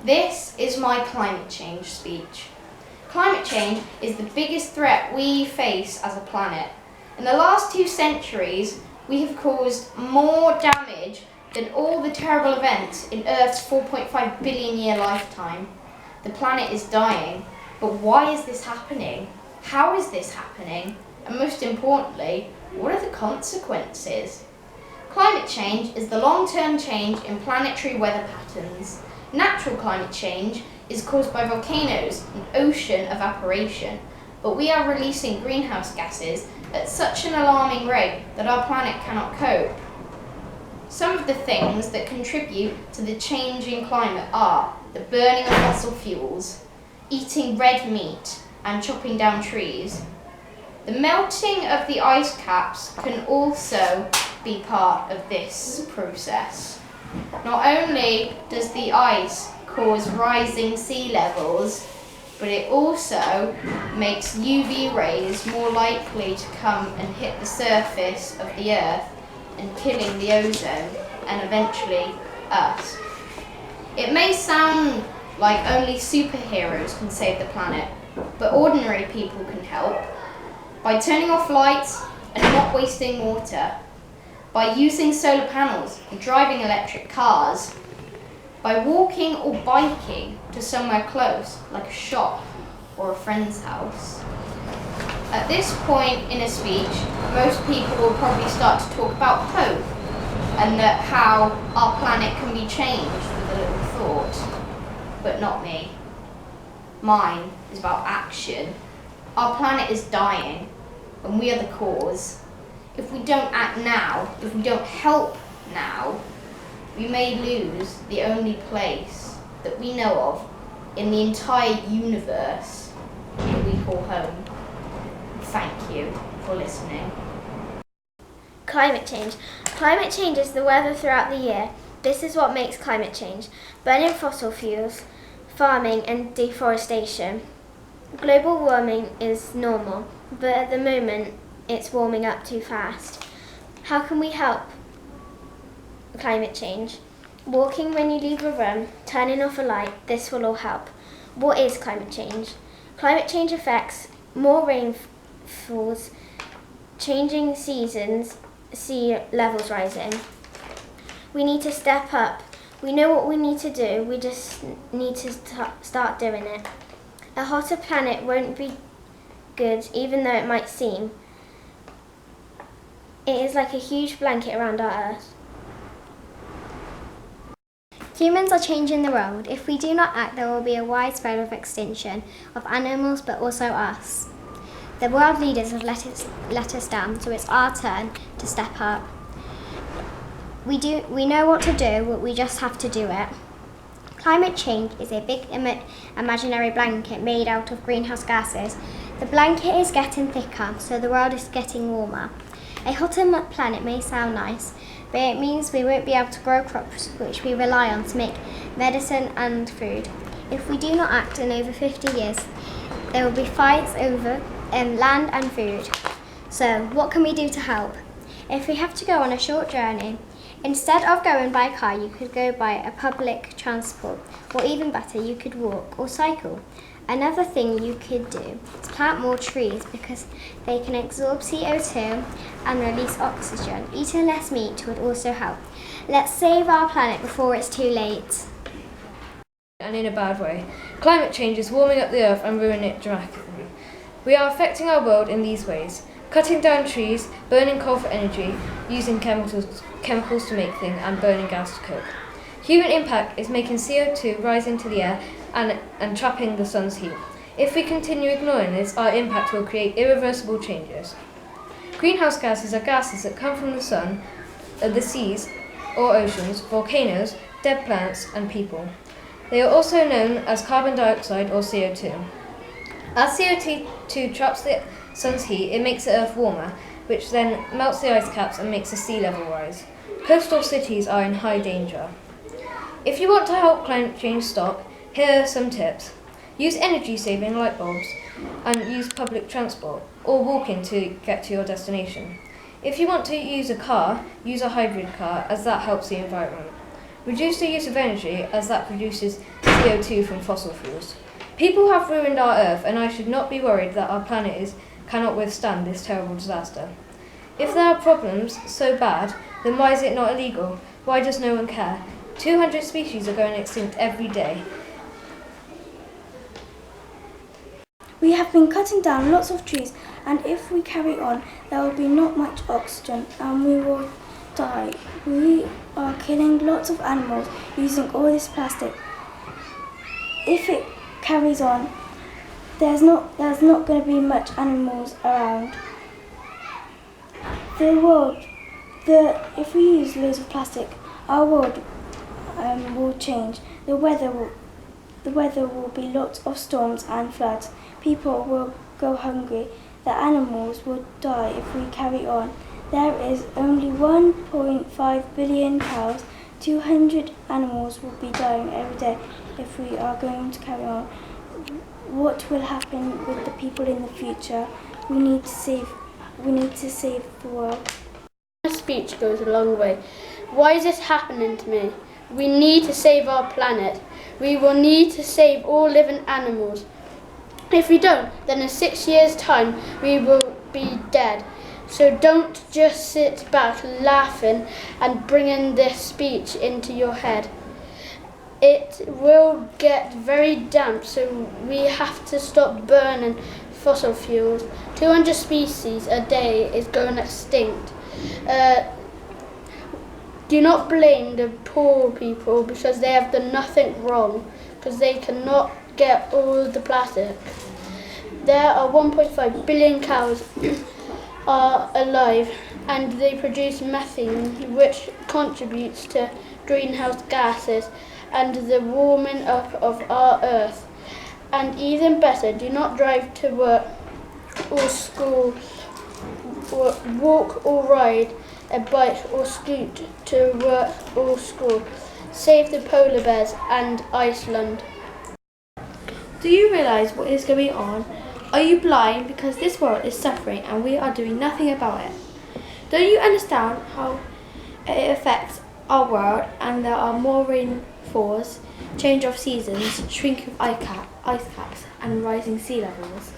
This is my climate change speech. Climate change is the biggest threat we face as a planet. In the last 2 centuries, we have caused more damage than all the terrible events in Earth's 4.5 billion year lifetime. The planet is dying, but why is this happening? How is this happening? And most importantly, what are the consequences? Climate change is the long-term change in planetary weather patterns. Natural climate change is caused by volcanoes and ocean evaporation, but we are releasing greenhouse gases at such an alarming rate that our planet cannot cope. Some of the things that contribute to the changing climate are the burning of fossil fuels, eating red meat, and chopping down trees. The melting of the ice caps can also be part of this process. Not only does the ice cause rising sea levels, but it also makes UV rays more likely to come and hit the surface of the Earth and killing the ozone and eventually us. It may sound like only superheroes can save the planet, but ordinary people can help by turning off lights and not wasting water, by using solar panels and driving electric cars, by walking or biking to somewhere close, like a shop or a friend's house. At this point in a speech, most people will probably start to talk about hope and that how our planet can be changed with a little thought. But not me. Mine is about action. Our planet is dying, and we are the cause. If we don't act now, if we don't help now, we may lose the only place that we know of in the entire universe that we call home. Thank you for listening. Climate change. Climate change is the weather throughout the year. This is what makes climate change: burning fossil fuels, farming and deforestation. Global warming is normal, but at the moment it's warming up too fast. How can we help climate change? Walking when you leave a room, turning off a light, this will all help. What is climate change? Climate change affects more rainfalls, changing seasons, sea levels rising. We need to step up. We know what we need to do, we just need to start doing it. A hotter planet won't be good, even though it might seem. It is like a huge blanket around our Earth. Humans are changing the world. If we do not act, there will be a widespread of extinction of animals, but also us. The world leaders have let us down, so it's our turn to step up. We know what to do, but we just have to do it. Climate change is a big imaginary blanket made out of greenhouse gases. The blanket is getting thicker, so the world is getting warmer. A hotter planet may sound nice, but it means we won't be able to grow crops which we rely on to make medicine and food. If we do not act in over 50 years, there will be fights over land and food. So, what can we do to help? If we have to go on a short journey, instead of going by car, you could go by a public transport, or even better, you could walk or cycle. Another thing you could do is plant more trees because they can absorb CO2 and release oxygen. Eating less meat would also help. Let's save our planet before it's too late. And in a bad way. Climate change is warming up the earth and ruining it dramatically. We are affecting our world in these ways: cutting down trees, burning coal for energy, using chemicals to make things, and burning gas to cook. Human impact is making CO2 rise into the air and trapping the sun's heat. If we continue ignoring this, our impact will create irreversible changes. Greenhouse gases are gases that come from the sun, the seas or oceans, volcanoes, dead plants and people. They are also known as carbon dioxide or CO2. As CO2 traps the sun's heat, it makes the earth warmer, which then melts the ice caps and makes the sea level rise. Coastal cities are in high danger. If you want to help climate change stop, here are some tips. Use energy-saving light bulbs and use public transport or walking to get to your destination. If you want to use a car, use a hybrid car as that helps the environment. Reduce the use of energy as that produces CO2 from fossil fuels. People have ruined our Earth, and I should not be worried that our planet cannot withstand this terrible disaster. If there are problems so bad, then why is it not illegal? Why does no one care? 200 species are going extinct every day. We have been cutting down lots of trees, and if we carry on, there will be not much oxygen and we will die. We are killing lots of animals using all this plastic. If it carries on, there's not going to be much animals around. If we use loads of plastic, our world will change. The weather will be lots of storms and floods. People will go hungry. The animals will die if we carry on. There is only 1.5 billion cows. 200 animals will be dying every day if we are going to carry on. What will happen with the people in the future? We need to save the world. My speech goes a long way. Why is this happening to me? We need to save our planet. We will need to save all living animals. If we don't, then in 6 years' time we will be dead. So don't just sit back laughing and bringing this speech into your head. It will get very damp, so we have to stop burning fossil fuels. 200 species a day is going extinct. Do not blame the poor people because they have done nothing wrong, because they cannot get all the plastic. There are 1.5 billion cows are alive, and they produce methane, which contributes to greenhouse gases and the warming up of our Earth. And even better, do not drive to work or school, or walk or ride a bike or scoot to work or school. Save the polar bears and Iceland. Do you realise what is going on? Are you blind because this world is suffering and we are doing nothing about it? Don't you understand how it affects our world, and there are more rainfalls, change of seasons, shrinking of ice caps and rising sea levels?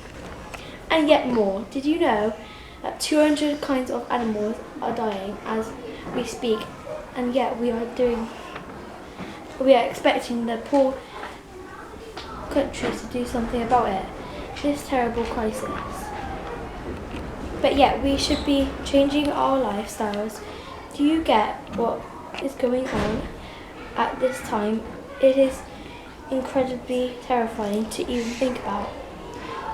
And yet more, did you know that 200 kinds of animals are dying as we speak, and yet we are expecting the poor countries to do something about it? This terrible crisis. But yet we should be changing our lifestyles. Do you get what is going on at this time? It is incredibly terrifying to even think about.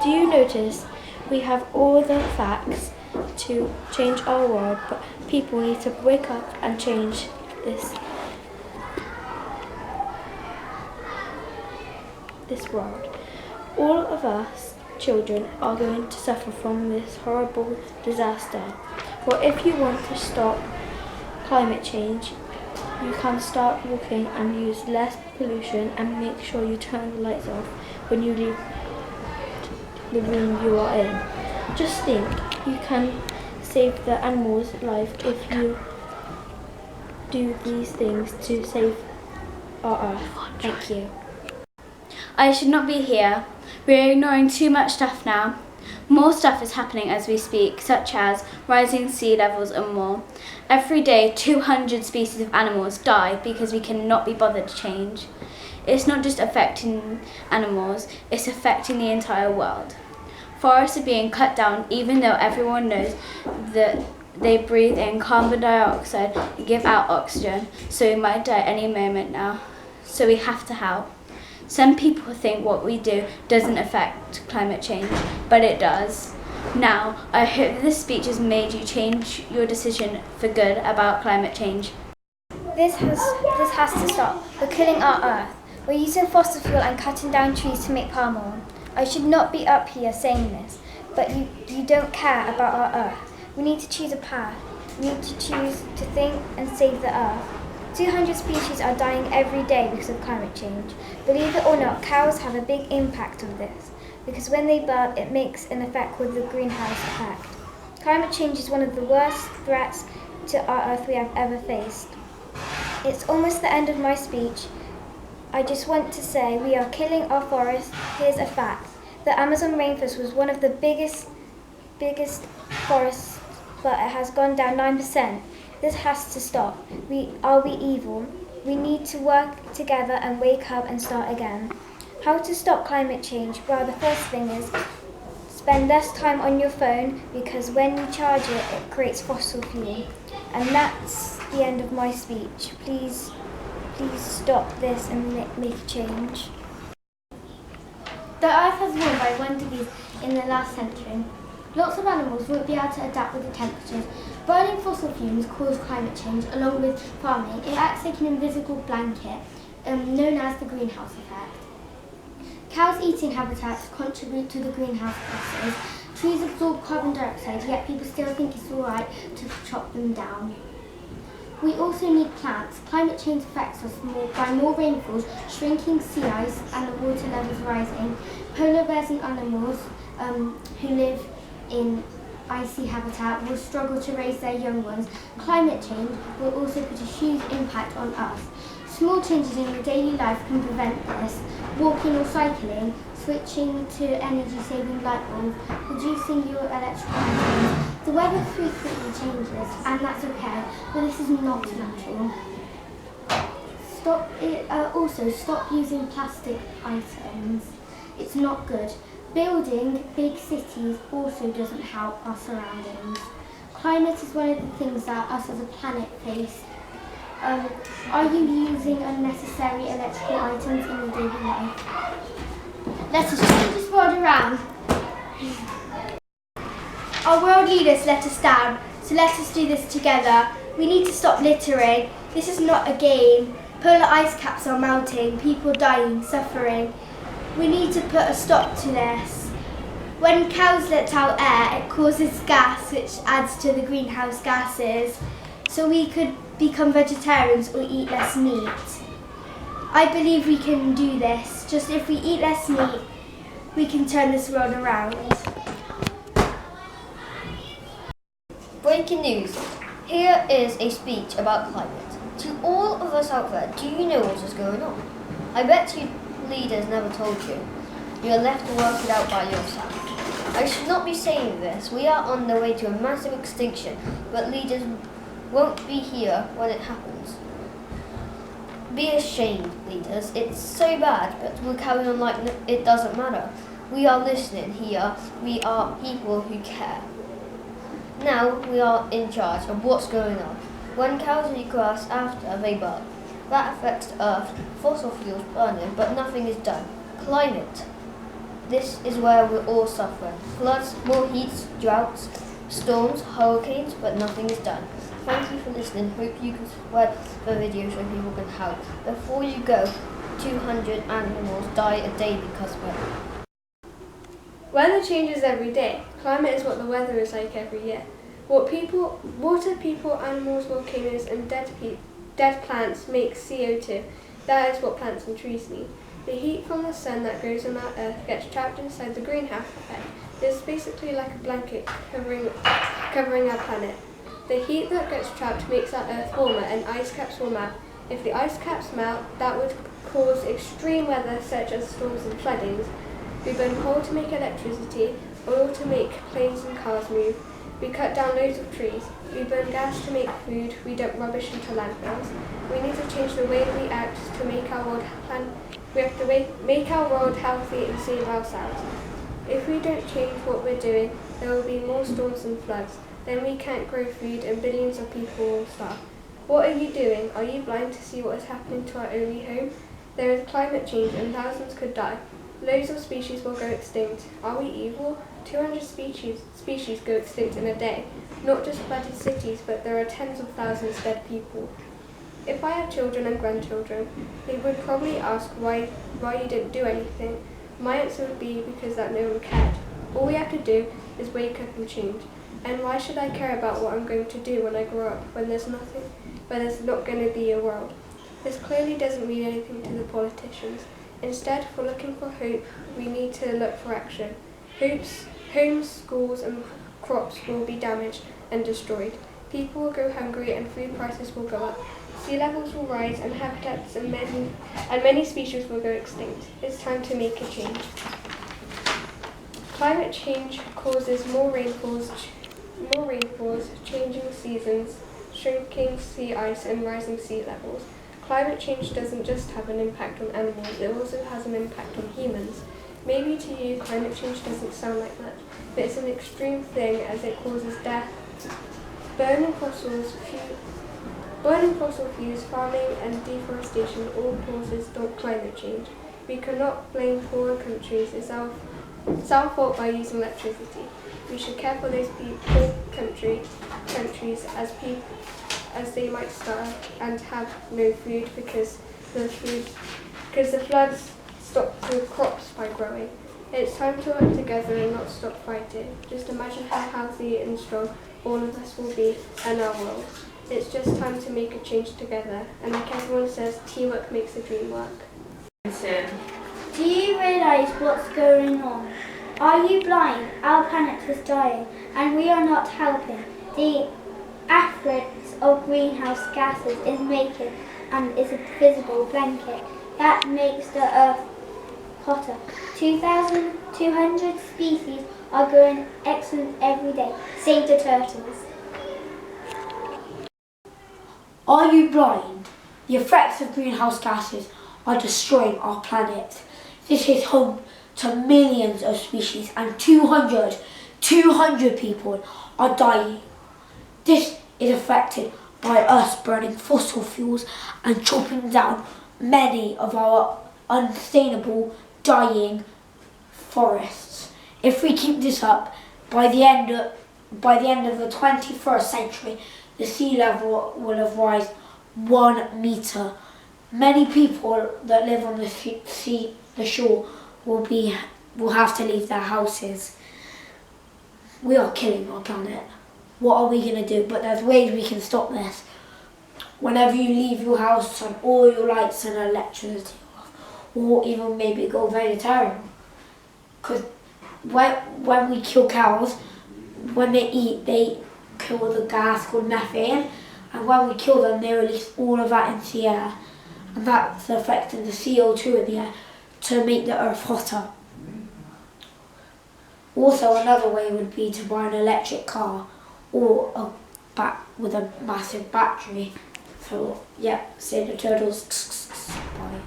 Do you notice we have all the facts to change our world, but people need to wake up and change this world. All of us children are going to suffer from this horrible disaster. Well, if you want to stop climate change, you can start walking and use less pollution, and make sure you turn the lights off when you leave the room you are in. Just think, you can save the animals' life if you do these things to save our Earth. Thank you. I should not be here. We're ignoring too much stuff now. More stuff is happening as we speak, such as rising sea levels and more. Every day, 200 species of animals die because we cannot be bothered to change. It's not just affecting animals, it's affecting the entire world. Forests are being cut down even though everyone knows that they breathe in carbon dioxide and give out oxygen, so we might die any moment now. So we have to help. Some people think what we do doesn't affect climate change, but it does. Now, I hope this speech has made you change your decision for good about climate change. This has to stop. We're killing our Earth. We're using fossil fuel and cutting down trees to make palm oil. I should not be up here saying this, but you don't care about our Earth. We need to choose a path. We need to choose to think and save the Earth. 200 species are dying every day because of climate change. Believe it or not, cows have a big impact on this, because when they burp, it makes an effect with the greenhouse effect. Climate change is one of the worst threats to our Earth we have ever faced. It's almost the end of my speech. I just want to say we are killing our forests. Here's a fact. The Amazon rainforest was one of the biggest forests, but it has gone down 9%. This has to stop. Are we evil? We need to work together and wake up and start again. How to stop climate change? Well, the first thing is spend less time on your phone, because when you charge it, it creates fossil fuel. And that's the end of my speech. Please stop this and make a change. The Earth has warmed by 1 degree in the last century. Lots of animals won't be able to adapt with the temperatures. Burning fossil fuels cause climate change, along with farming. It acts like an invisible blanket, known as the greenhouse effect. Cows' eating habitats contribute to the greenhouse gases. Trees absorb carbon dioxide, yet people still think it's alright to chop them down. We also need plants. Climate change affects us by more rainfalls, shrinking sea ice and the water levels rising. Polar bears and animals who live in icy habitat will struggle to raise their young ones. Climate change will also put a huge impact on us. Small changes in your daily life can prevent this. Walking or cycling, switching to energy-saving light bulbs, reducing your electrical items. The weather frequently changes, and that's okay, but this is not natural. Stop using plastic items. It's not good. Building big cities also doesn't help our surroundings. Climate is one of the things that us as a planet face. Are you using unnecessary electrical items in your daily life? Let us change this world around. Our world leaders let us down, so let us do this together. We need to stop littering. This is not a game. Polar ice caps are melting, people dying, suffering. We need to put a stop to this. When cows let out air, it causes gas, which adds to the greenhouse gases. So we could become vegetarians or eat less meat. I believe we can do this. Just if we eat less meat, we can turn this world around. Breaking news. Here is a speech about climate. To all of us out there, do you know what is going on? I bet you leaders never told you. You are left to work it out by yourself. I should not be saying this. We are on the way to a massive extinction, but leaders won't be here when it happens. Be ashamed, leaders. It's so bad, but we'll carry on like it doesn't matter. We are listening here. We are people who care. Now we are in charge of what's going on. When cows eat grass after they bark, that affects the earth. Fossil fuels burning, but nothing is done. Climate. This is where we're all suffering. Floods, more heats, droughts, storms, hurricanes, but nothing is done. Thank you for listening. Hope you can spread the video so people can help. Before you go, 200 animals die a day because of it. Weather changes every day. Climate is what the weather is like every year. Water, people, animals, volcanoes, and dead plants make CO2. That is what plants and trees need. The heat from the sun that grows on our earth gets trapped inside the greenhouse effect. It's basically like a blanket covering our planet. The heat that gets trapped makes our earth warmer and ice caps will melt. If the ice caps melt, that would cause extreme weather such as storms and floodings. We burn coal to make electricity, oil to make planes and cars move. We cut down loads of trees. We burn gas to make food. We dump rubbish into landfills. We need to change the way we act to make our world We have to make our world healthy and save ourselves. If we don't change what we're doing, there will be more storms and floods. Then we can't grow food and billions of people will starve. What are you doing? Are you blind to see what is happening to our only home? There is climate change and thousands could die. Loads of species will go extinct. Are we evil? 200 species go extinct in a day. Not just flooded cities, but there are tens of thousands dead people. If I had children and grandchildren, they would probably ask why you didn't do anything. My answer would be because that no one cared. All we have to do is wake up and change. And why should I care about what I'm going to do when I grow up, when there's not going to be a world? This clearly doesn't mean anything to the politicians. Instead, if we're looking for hope, we need to look for action. Homes, schools and crops will be damaged and destroyed. People will go hungry and food prices will go up. Sea levels will rise and habitats and many species will go extinct. It's time to make a change. Climate change causes more rainfalls, changing seasons, shrinking sea ice and rising sea levels. Climate change doesn't just have an impact on animals, it also has an impact on humans. Maybe to you climate change doesn't sound like much, but it's an extreme thing as it causes death. Burning fossil fuels, farming and deforestation all causes climate change. We cannot blame poorer countries. It's our fault by using electricity. We should care for those poor countries as they might starve and have no food because the floods stop the crops by growing. It's time to work together and not stop fighting. Just imagine how healthy and strong all of us will be in our world. It's just time to make a change together. And like everyone says, teamwork makes the dream work. Do you realise what's going on? Are you blind? Our planet is dying and we are not helping. The effluence of greenhouse gases is making and is a visible blanket that makes the earth hotter. 2,200 species are going extinct every day. Save the turtles. Are you blind? The effects of greenhouse gases are destroying our planet. This is home to millions of species and 200 people are dying. This is affected by us burning fossil fuels and chopping down many of our unsustainable dying forests. If we keep this up, by the end of the 21st century, the sea level will have risen 1 meter. Many people that live on the shore will have to leave their houses. We are killing our planet. What are we going to do? But there's ways we can stop this. Whenever you leave your house, turn all your lights and electricity off, or even maybe go vegetarian. Because when we kill cows, when they eat, they kill the gas called methane, and when we kill them, they release all of that into the air, and that's affecting the CO2 in the air to make the earth hotter. Also, another way would be to buy an electric car or with a massive battery. So, yeah, save the turtles. Bye.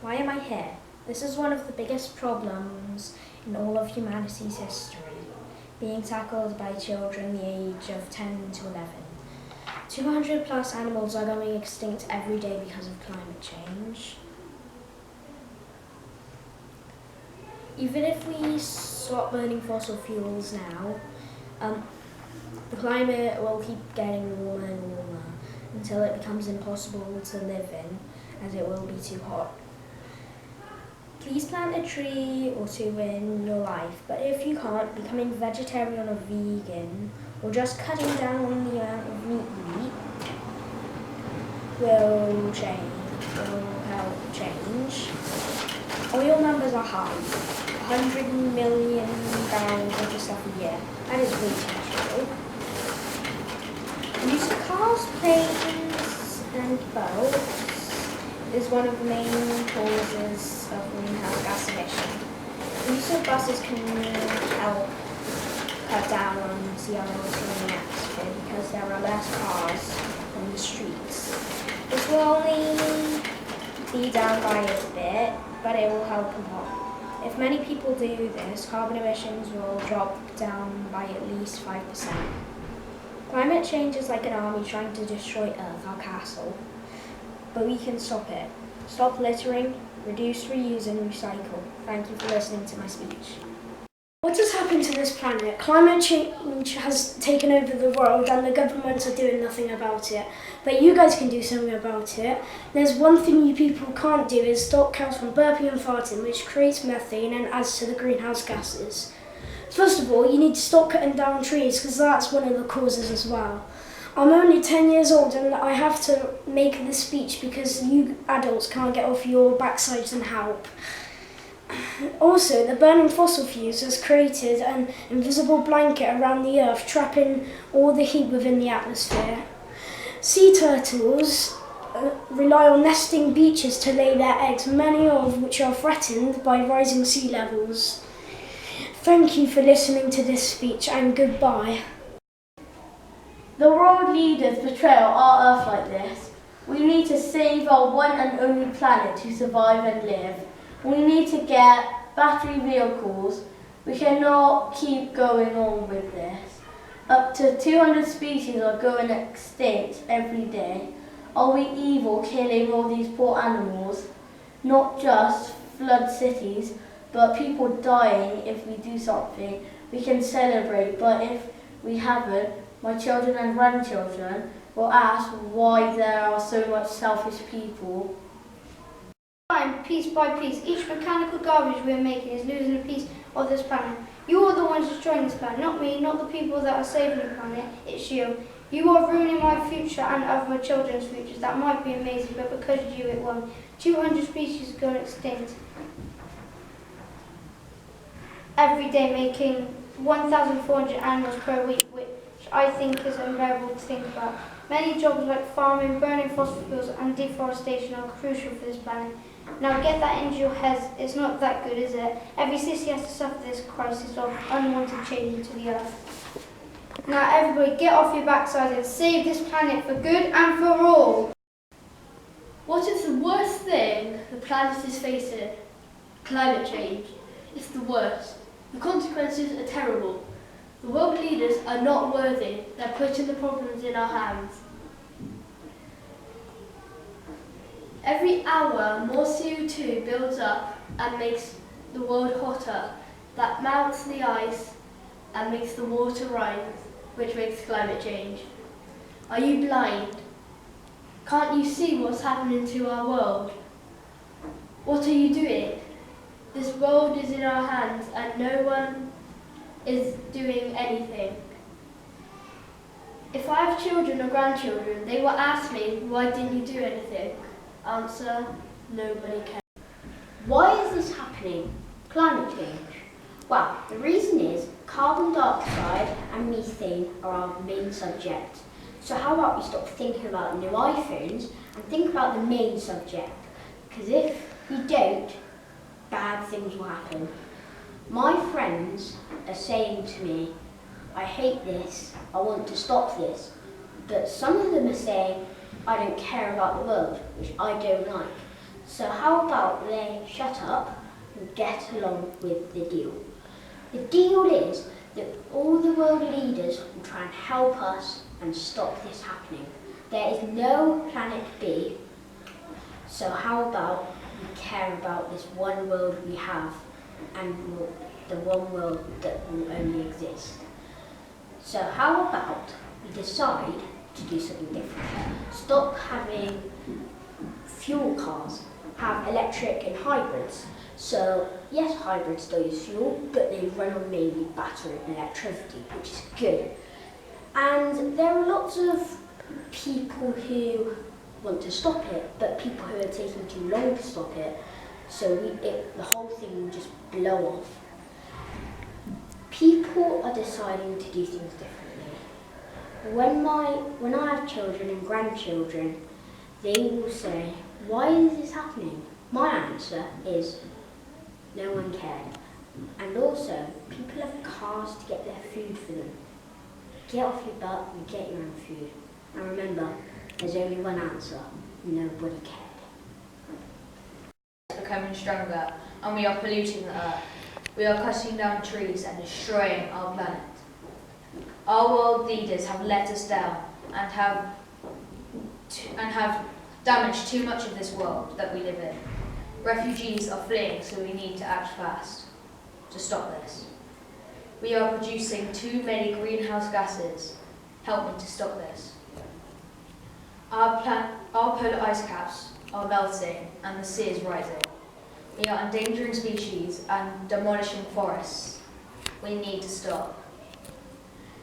Why am I here? This is one of the biggest problems in all of humanity's history, being tackled by children the age of 10 to 11. 200 plus animals are going extinct every day because of climate change. Even if we stop burning fossil fuels now, the climate will keep getting warmer and warmer until it becomes impossible to live in, as it will be too hot. Please plant a tree or two in your life, but if you can't, becoming vegetarian or vegan, or just cutting down on the amount of meat you eat will help change. Oil numbers are high, 100 million barrels of the stuff a year. That is way too much oil. Use of cars, planes and boats is one of the main causes of greenhouse gas emission. The use of buses can help cut down on CO2 in the atmosphere because there are less cars on the streets. This will only be down by a bit, but it will help a lot. If many people do this, carbon emissions will drop down by at least 5%. Climate change is like an army trying to destroy Earth, our castle. But we can stop it. Stop littering, reduce, reuse and recycle. Thank you for listening to my speech. What has happened to this planet? Climate change has taken over the world and the governments are doing nothing about it. But you guys can do something about it. There's one thing you people can't do is stop cows from burping and farting, which creates methane and adds to the greenhouse gases. First of all, you need to stop cutting down trees because that's one of the causes as well. I'm only 10 years old and I have to make this speech because you adults can't get off your backsides and help. Also, the burning fossil fuels has created an invisible blanket around the earth, trapping all the heat within the atmosphere. Sea turtles rely on nesting beaches to lay their eggs, many of which are threatened by rising sea levels. Thank you for listening to this speech, and goodbye. The world leaders betray our Earth like this. We need to save our one and only planet to survive and live. We need to get battery vehicles. We cannot keep going on with this. Up to 200 species are going extinct every day. Are we evil killing all these poor animals? Not just flood cities, but people dying. If we do something, we can celebrate, but if we haven't, my children and grandchildren will ask why there are so much selfish people. Piece by piece, each mechanical garbage we are making is losing a piece of this planet. You are the ones destroying this planet, not me, not the people that are saving the planet, it's you. You are ruining my future and of my children's futures. That might be amazing, but because of you it won't. 200 species are going extinct every day, making 1,400 animals per week, which I think is unbearable to think about. Many jobs like farming, burning fossil fuels and deforestation are crucial for this planet. Now get that into your heads, it's not that good, is it? Every city has to suffer this crisis of unwanted change into the earth. Now everybody get off your backside and save this planet for good and for all. What is the worst thing the planet is facing? Climate change. It's the worst. The consequences are terrible. The world leaders are not worthy. They're putting the problems in our hands. Every hour, more CO2 builds up and makes the world hotter. That melts the ice and makes the water rise, which makes climate change. Are you blind? Can't you see what's happening to our world? What are you doing? This world is in our hands and no one is doing anything. If I have children or grandchildren, they will ask me, why didn't you do anything? Answer, nobody cares. Why is this happening? Climate change. Well, the reason is carbon dioxide and methane are our main subject. So how about we stop thinking about new iPhones and think about the main subject? Because if we don't, bad things will happen. My friends are saying to me, I hate this, I want to stop this. But some of them are saying, I don't care about the world, which I don't like. So how about they shut up and get along with the deal? The deal is that all the world leaders will try and help us and stop this happening. There is no planet B, so how about we care about this one world we have and the one world that will only exist. So how about we decide to do something different? Stop having fuel cars, have electric and hybrids. So yes, hybrids still use fuel, but they run on mainly battery and electricity, which is good. And there are lots of people who want to stop it, but people who are taking too long to stop it, so the whole thing will just blow off. People are deciding to do things differently. When I have children and grandchildren, they will say, why is this happening? My answer is, no one cared. And also, people have cars to get their food for them. Get off your butt and get your own food. And remember, there's only one answer, nobody cared. It's becoming stronger and we are polluting the earth. We are cutting down trees and destroying our planet. Our world leaders have let us down and have damaged too much of this world that we live in. Refugees are fleeing, so we need to act fast to stop this. We are producing too many greenhouse gases. Help me to stop this. Our polar ice caps are melting and the sea is rising. We are endangering species and demolishing forests. We need to stop.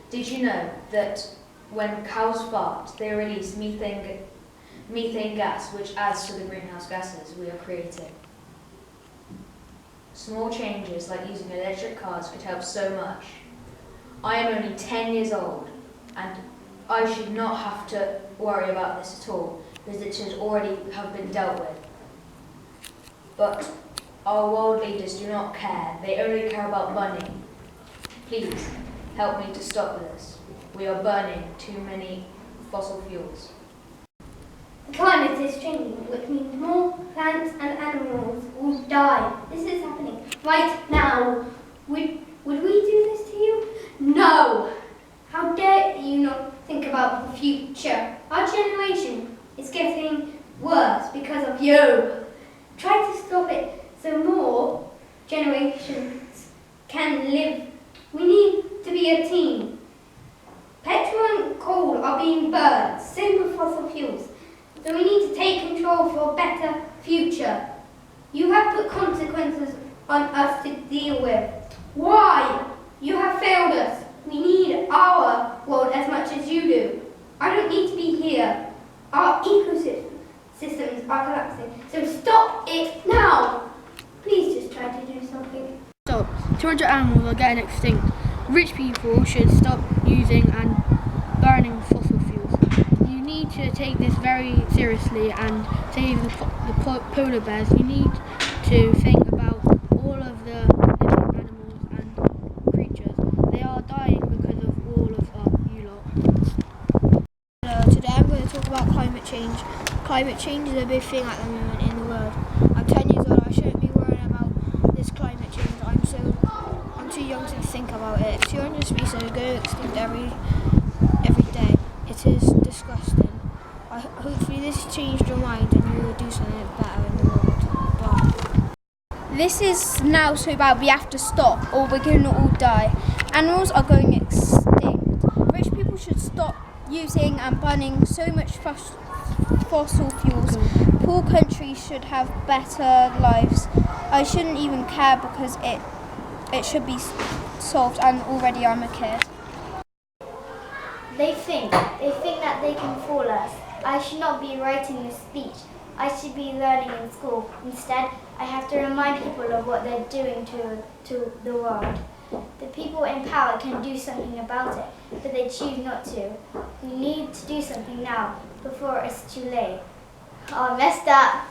Did you know that when cows fart, they release methane gas, which adds to the greenhouse gases we are creating? Small changes like using electric cars could help so much. I am only 10 years old and I should not have to worry about this at all. should already have been dealt with. But our world leaders do not care. They only care about money. Please, help me to stop this. We are burning too many fossil fuels. The climate is changing, which means more plants and animals will die. This is happening right now. Would we do this to you? No! How dare you not think about the future? Our generation is getting worse because of you. Try to stop it so more generations can live. We need to be a team. Petrol and coal are being burned, same with fossil fuels. So we need to take control for a better future. You have put consequences on us to deal with. Why? You have failed us. We need our world as much as you do. I don't need to be here. Our ecosystems are collapsing. So stop it now. Please just try to do something. Stop. 200 animals are getting extinct. Rich people should stop using and burning fossil fuels. You need to take this very seriously and save the polar bears. You need to think about all of the little animals and creatures. They are dying because of all of you lot. Today I'm going to talk about climate change. Climate change is a big thing at the moment in the world. I'm 10 years old, I shouldn't be worrying about this climate change. I'm too young to think about it. 200 species are going extinct every day. It is disgusting. Hopefully this changed your mind and you will do something better in the world. Bye. This is now so bad we have to stop or we're going to all die. Animals are going extinct. Rich people should stop using and burning so much fossil fuels. Poor countries should have better lives. I shouldn't even care because it should be solved and already I'm a kid. They think that they can fool us. I should not be writing this speech. I should be learning in school. Instead, I have to remind people of what they're doing to the world. The people in power can do something about it, but they choose not to. We need to do something now, before it's too late. Oh, I messed up.